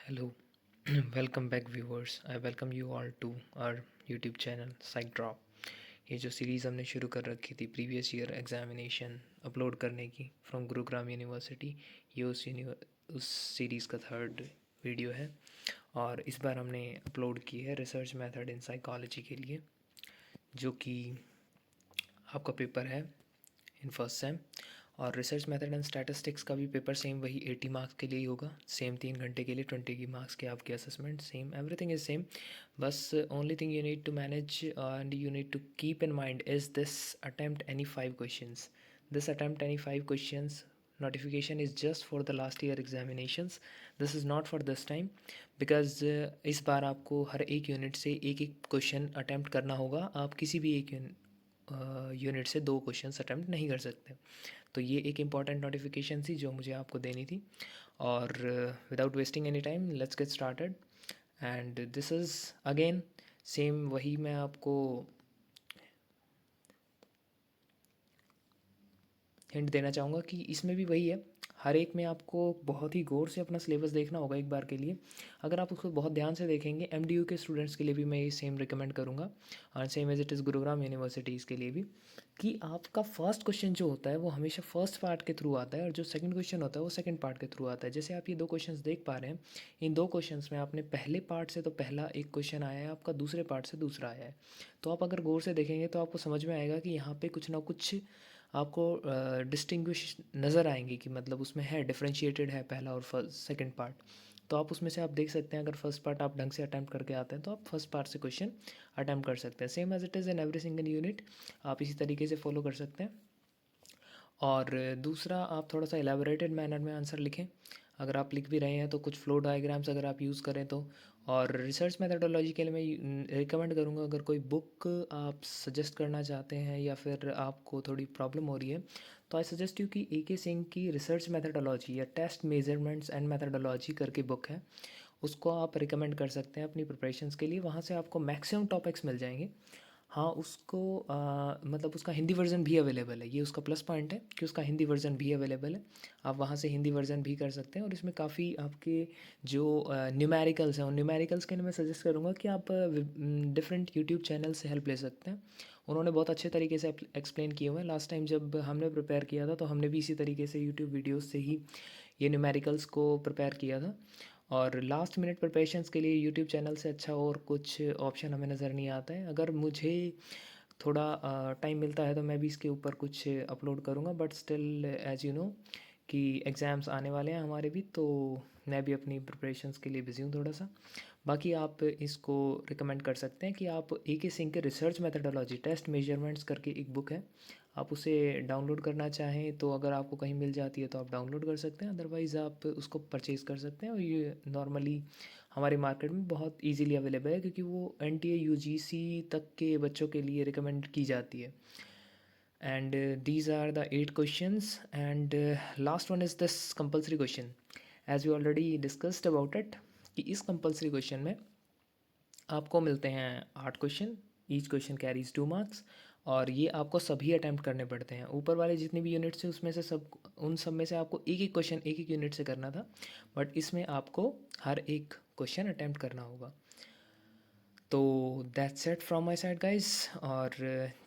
Hello, welcome back viewers. I welcome you all to our YouTube channel Psych Drop. ये जो series हमने शुरू कर रखी थी प्रीवियस ईयर एग्जामिनेशन अपलोड करने की फ्रॉम गुरुग्राम यूनिवर्सिटी, ये उस सीरीज़ का थर्ड वीडियो है और इस बार हमने अपलोड की है रिसर्च मेथड इन साइकोलॉजी के लिए, जो कि आपका पेपर है इन फर्स्ट सेम। और रिसर्च मेथड एंड स्टैटिस्टिक्स का भी पेपर सेम वही 80 मार्क्स के लिए ही होगा, सेम 3 घंटे के लिए 20 मार्क्स के आपके assessment, same everything is same. बस only thing you need to manage and you need to keep in mind is this attempt any 5 questions, this attempt any 5 questions notification is just for the last year examinations, this is not for this time because इस बार आपको हर एक unit से एक एक question attempt करना होगा। आप किसी भी एक यूनिट से 2 क्वेश्चन अटैम्प्ट नहीं कर सकते। तो ये एक इम्पॉर्टेंट नोटिफिकेशन थी जो मुझे आपको देनी थी। और without wasting any time let's get started. And this is again same वही मैं आपको हिंट देना चाहूँगा कि इसमें भी वही है, हर एक में आपको बहुत ही गौर से अपना सिलेबस देखना होगा एक बार के लिए। अगर आप उसको बहुत ध्यान से देखेंगे, एमडीयू के स्टूडेंट्स के लिए भी मैं ये सेम रिकमेंड करूँगा और same as it is Gurugram universities के लिए भी, कि आपका फर्स्ट क्वेश्चन जो होता है वो हमेशा फर्स्ट पार्ट के थ्रू आता है और जो सेकंड क्वेश्चन होता है वो सेकंड पार्ट के थ्रू आता है। जैसे आप ये 2 क्वेश्चंस देख पा रहे हैं, इन 2 क्वेश्चंस में आपने पहले पार्ट से तो पहला एक क्वेश्चन आया है, आपका दूसरे पार्ट से दूसरा आया है। तो आप अगर गौर से देखेंगे तो आपको समझ में आएगा कि यहाँ पे कुछ ना कुछ आपको डिस्टिंग्विश नज़र आएंगे कि मतलब उसमें है डिफरेंशिएटेड है पहला और फर्स्ट सेकंड पार्ट। तो आप उसमें से आप देख सकते हैं, अगर फर्स्ट पार्ट आप ढंग से अटैम्प्ट करके आते हैं तो आप फर्स्ट पार्ट से क्वेश्चन अटैम्प्ट कर सकते हैं। Same as it is in every single unit, आप इसी तरीके से फॉलो कर सकते हैं। और दूसरा, आप थोड़ा सा एलेबोरेटेड मैनर में आंसर लिखें। अगर आप लिख भी रहे हैं तो कुछ फ्लो डायग्राम्स अगर आप यूज़ करें तो। और रिसर्च मेथडोलॉजी के लिए मैं रिकमेंड करूँगा, अगर कोई बुक आप सजेस्ट करना चाहते हैं या फिर आपको थोड़ी प्रॉब्लम हो रही है, तो आई सजेस्ट यू कि AK सिंह की रिसर्च मेथडोलॉजी या टेस्ट मेजरमेंट्स एंड मेथडोलॉजी करके बुक है, उसको आप रिकमेंड कर सकते हैं अपनी प्रिपरेशंस के लिए। वहाँ से आपको मैक्सिमम टॉपिक्स मिल जाएंगे। हाँ, उसको मतलब उसका हिंदी वर्ज़न भी अवेलेबल है, ये उसका प्लस पॉइंट है कि उसका हिंदी वर्ज़न भी अवेलेबल है। आप वहाँ से हिंदी वर्ज़न भी कर सकते हैं और इसमें काफ़ी आपके जो न्यूमेरिकल्स हैं, उन न्यूमेरिकल्स के लिए मैं सजेस्ट करूँगा कि आप डिफरेंट यूट्यूब चैनल से हेल्प ले सकते हैं। उन्होंने बहुत अच्छे तरीके से एक्सप्लेन किए हुए हैं। लास्ट टाइम जब हमने प्रिपेयर किया था तो हमने भी इसी तरीके से यूट्यूब वीडियोज़ से ही ये न्यूमेरिकल्स को प्रिपेयर किया था। और लास्ट मिनट प्रिपरेशंस के लिए यूट्यूब चैनल से अच्छा और कुछ ऑप्शन हमें नज़र नहीं आता है। अगर मुझे थोड़ा टाइम मिलता है तो मैं भी इसके ऊपर कुछ अपलोड करूँगा, but still as you know कि एग्ज़ाम्स आने वाले हैं हमारे भी, तो मैं भी अपनी प्रिपरेशंस के लिए बिज़ी हूँ थोड़ा सा। बाकी आप इसको रिकमेंड कर सकते हैं कि आप AK सिंह के रिसर्च मेथडोलॉजी टेस्ट मेजरमेंट्स करके एक बुक है, आप उसे डाउनलोड करना चाहें तो अगर आपको कहीं मिल जाती है तो आप डाउनलोड कर सकते हैं, अदरवाइज़ आप उसको परचेज़ कर सकते हैं। और ये नॉर्मली हमारे मार्केट में बहुत इजीली अवेलेबल है क्योंकि वो NTA UGC तक के बच्चों के लिए रिकमेंड की जाती है। And these are the 8 questions and last one is this compulsory question, as we already discussed about it, कि इस कंपल्सरी क्वेश्चन में आपको मिलते हैं 8 question, each question carries 2 marks, और ये आपको सभी अटैम्प्ट करने पड़ते हैं। ऊपर वाले जितनी भी यूनिट्स हैं उसमें से उन सब में से आपको एक एक क्वेश्चन एक एक यूनिट से करना था, बट इसमें आपको हर एक क्वेश्चन अटैम्प्ट करना होगा। तो that's it from my side guys. और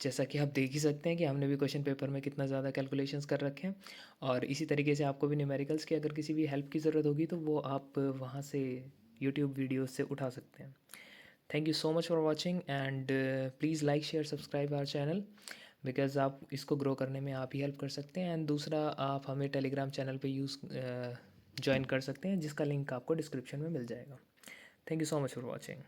जैसा कि आप देख ही सकते हैं कि हमने भी क्वेश्चन पेपर में कितना ज़्यादा कैलकुलेशंस कर रखे हैं, और इसी तरीके से आपको भी न्यूमेरिकल्स की अगर किसी भी हेल्प की ज़रूरत होगी तो वो आप वहाँ से यूट्यूब वीडियोस से उठा सकते हैं। Thank you so much for watching and please like share subscribe our channel, because आप इसको ग्रो करने में आप ही हेल्प कर सकते हैं। एंड दूसरा, आप हमें टेलीग्राम चैनल पे ज्वाइन कर सकते हैं जिसका लिंक आपको डिस्क्रिप्शन में मिल जाएगा। Thank you so much for watching.